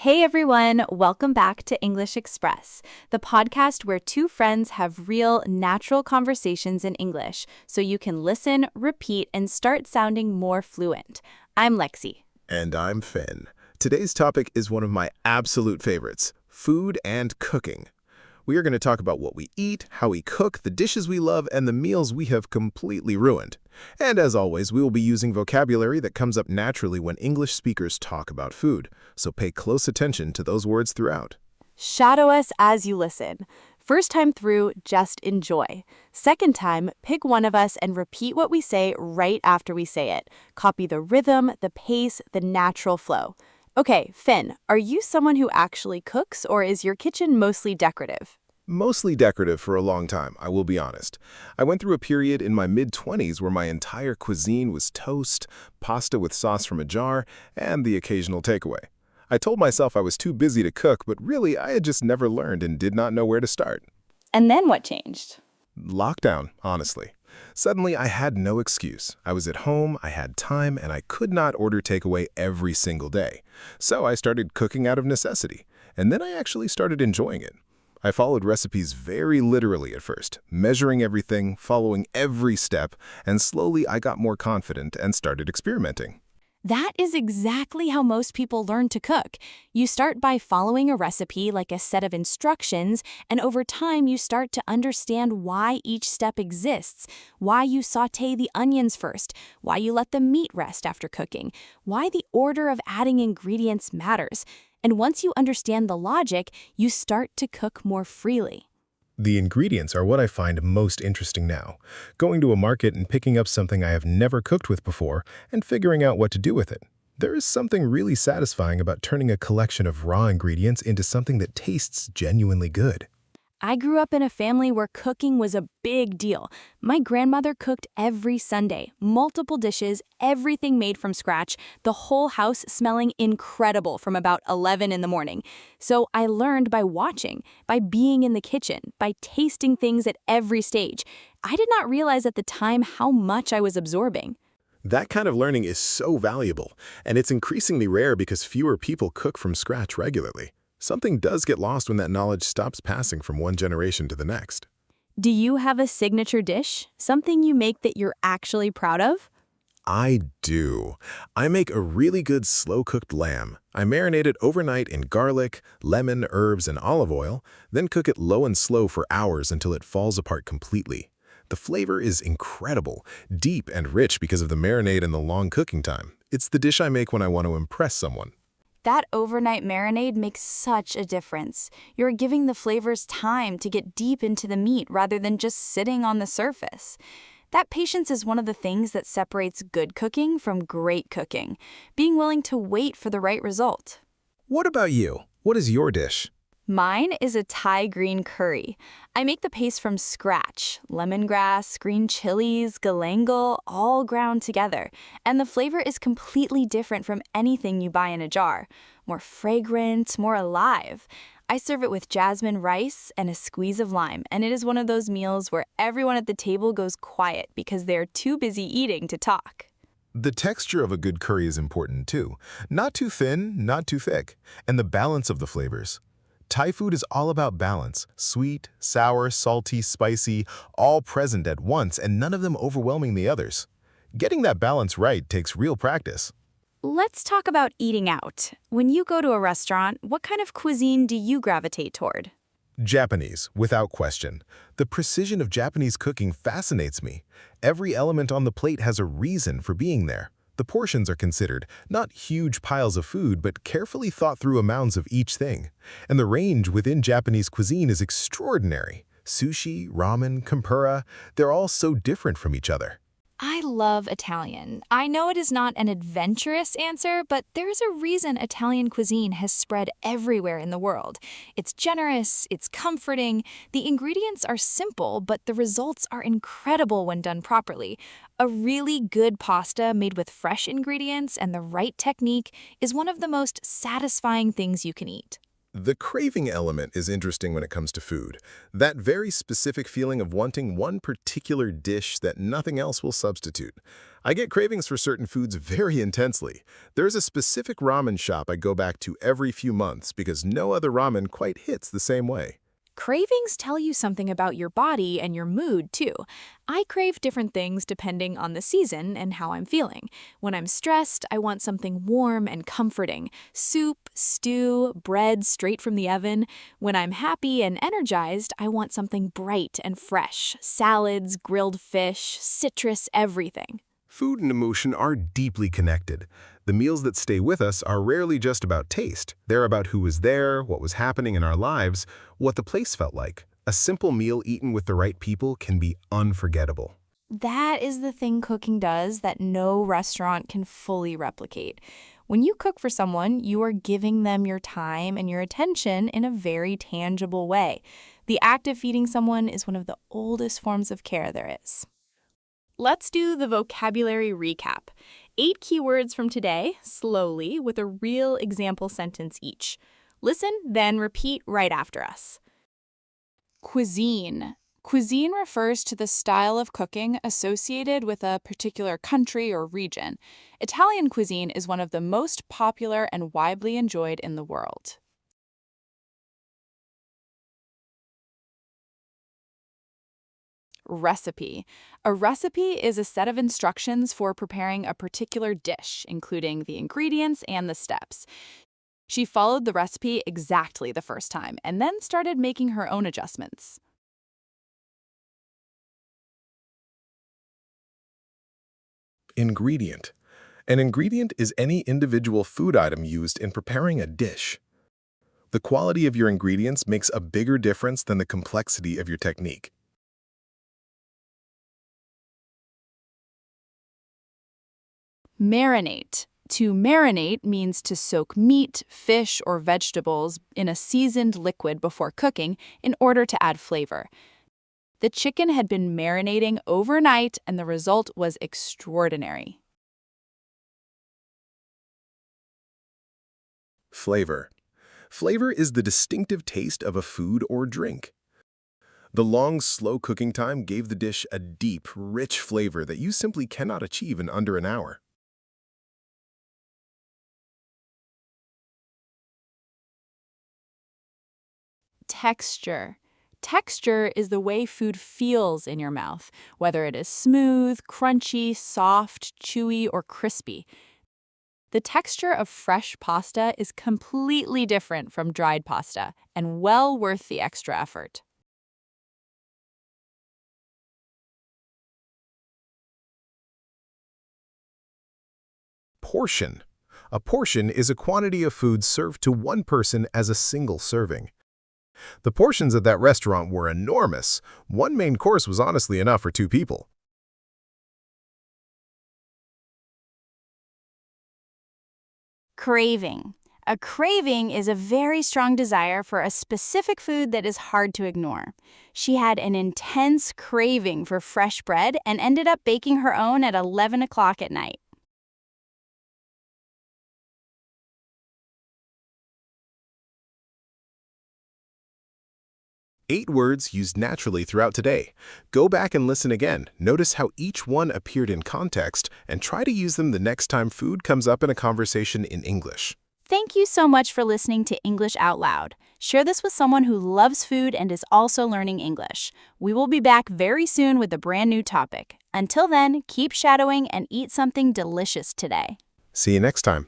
Hey everyone, welcome back to English Express, the podcast where two friends have real, natural conversations in English so you can listen, repeat, and start sounding more fluent. I'm Lexi. And I'm Finn. Today's topic is one of my absolute favorites, food and cooking. We are going to talk about what we eat, how we cook, the dishes we love, and the meals we have completely ruined. And as always, we will be using vocabulary that comes up naturally when English speakers talk about food, so pay close attention to those words throughout. Shadow us as you listen. First time through, just enjoy. Second time, pick one of us and repeat what we say right after we say it. Copy the rhythm, the pace, the natural flow. Okay, Finn, are you someone who actually cooks, or is your kitchen mostly decorative? Mostly decorative for a long time, I will be honest. I went through a period in my mid-20s where my entire cuisine was toast, pasta with sauce from a jar, and the occasional takeaway. I told myself I was too busy to cook, but really I had just never learned and did not know where to start. And then what changed? Lockdown, honestly. Suddenly, I had no excuse. I was at home, I had time, and I could not order takeaway every single day. So I started cooking out of necessity, and then I actually started enjoying it. I followed recipes very literally at first, measuring everything, following every step, and slowly I got more confident and started experimenting. That is exactly how most people learn to cook. You start by following a recipe like a set of instructions, and over time you start to understand why each step exists, why you sauté the onions first, why you let the meat rest after cooking, why the order of adding ingredients matters. And once you understand the logic, you start to cook more freely. The ingredients are what I find most interesting now. Going to a market and picking up something I have never cooked with before and figuring out what to do with it. There is something really satisfying about turning a collection of raw ingredients into something that tastes genuinely good. I grew up in a family where cooking was a big deal. My grandmother cooked every Sunday, multiple dishes, everything made from scratch, the whole house smelling incredible from about 11 in the morning. So I learned by watching, by being in the kitchen, by tasting things at every stage. I did not realize at the time how much I was absorbing. That kind of learning is so valuable, and it's increasingly rare because fewer people cook from scratch regularly. Something does get lost when that knowledge stops passing from one generation to the next. Do you have a signature dish? Something you make that you're actually proud of? I do. I make a really good slow-cooked lamb. I marinate it overnight in garlic, lemon, herbs, and olive oil, then cook it low and slow for hours until it falls apart completely. The flavor is incredible, deep and rich because of the marinade and the long cooking time. It's the dish I make when I want to impress someone. That overnight marinade makes such a difference. You're giving the flavors time to get deep into the meat rather than just sitting on the surface. That patience is one of the things that separates good cooking from great cooking, being willing to wait for the right result. What about you? What is your dish? Mine is a Thai green curry. I make the paste from scratch, lemongrass, green chilies, galangal, all ground together. And the flavor is completely different from anything you buy in a jar. More fragrant, more alive. I serve it with jasmine rice and a squeeze of lime, and it is one of those meals where everyone at the table goes quiet because they're too busy eating to talk. The texture of a good curry is important too. Not too thin, not too thick, and the balance of the flavors. Thai food is all about balance, sweet, sour, salty, spicy, all present at once and none of them overwhelming the others. Getting that balance right takes real practice. Let's talk about eating out. When you go to a restaurant, what kind of cuisine do you gravitate toward? Japanese, without question. The precision of Japanese cooking fascinates me. Every element on the plate has a reason for being there. The portions are considered, not huge piles of food, but carefully thought through amounts of each thing. And the range within Japanese cuisine is extraordinary. Sushi, ramen, tempura, they're all so different from each other. I love Italian. I know it is not an adventurous answer, but there is a reason Italian cuisine has spread everywhere in the world. It's generous, it's comforting, the ingredients are simple, but the results are incredible when done properly. A really good pasta made with fresh ingredients and the right technique is one of the most satisfying things you can eat. The craving element is interesting when it comes to food. That very specific feeling of wanting one particular dish that nothing else will substitute. I get cravings for certain foods very intensely. There's a specific ramen shop I go back to every few months because no other ramen quite hits the same way. Cravings tell you something about your body and your mood, too. I crave different things depending on the season and how I'm feeling. When I'm stressed, I want something warm and comforting. Soup, stew, bread straight from the oven. When I'm happy and energized, I want something bright and fresh. Salads, grilled fish, citrus, everything. Food and emotion are deeply connected. The meals that stay with us are rarely just about taste. They're about who was there, what was happening in our lives, what the place felt like. A simple meal eaten with the right people can be unforgettable. That is the thing cooking does that no restaurant can fully replicate. When you cook for someone, you are giving them your time and your attention in a very tangible way. The act of feeding someone is one of the oldest forms of care there is. Let's do the vocabulary recap. 8 keywords from today, slowly, with a real example sentence each. Listen, then repeat right after us. Cuisine. Cuisine refers to the style of cooking associated with a particular country or region. Italian cuisine is one of the most popular and widely enjoyed in the world. Recipe. A recipe is a set of instructions for preparing a particular dish, including the ingredients and the steps. She followed the recipe exactly the first time and then started making her own adjustments. Ingredient. An ingredient is any individual food item used in preparing a dish. The quality of your ingredients makes a bigger difference than the complexity of your technique. Marinate. To marinate means to soak meat, fish, or vegetables in a seasoned liquid before cooking in order to add flavor. The chicken had been marinating overnight, and the result was extraordinary. Flavor. Flavor is the distinctive taste of a food or drink. The long, slow cooking time gave the dish a deep, rich flavor that you simply cannot achieve in under an hour. Texture. Texture is the way food feels in your mouth, whether it is smooth, crunchy, soft, chewy, or crispy. The texture of fresh pasta is completely different from dried pasta and well worth the extra effort. Portion. A portion is a quantity of food served to one person as a single serving. The portions at that restaurant were enormous. One main course was honestly enough for 2 people. Craving. A craving is a very strong desire for a specific food that is hard to ignore. She had an intense craving for fresh bread and ended up baking her own at 11 o'clock at night. 8 words used naturally throughout today. Go back and listen again. Notice how each one appeared in context and try to use them the next time food comes up in a conversation in English. Thank you so much for listening to English Out Loud. Share this with someone who loves food and is also learning English. We will be back very soon with a brand new topic. Until then, keep shadowing and eat something delicious today. See you next time.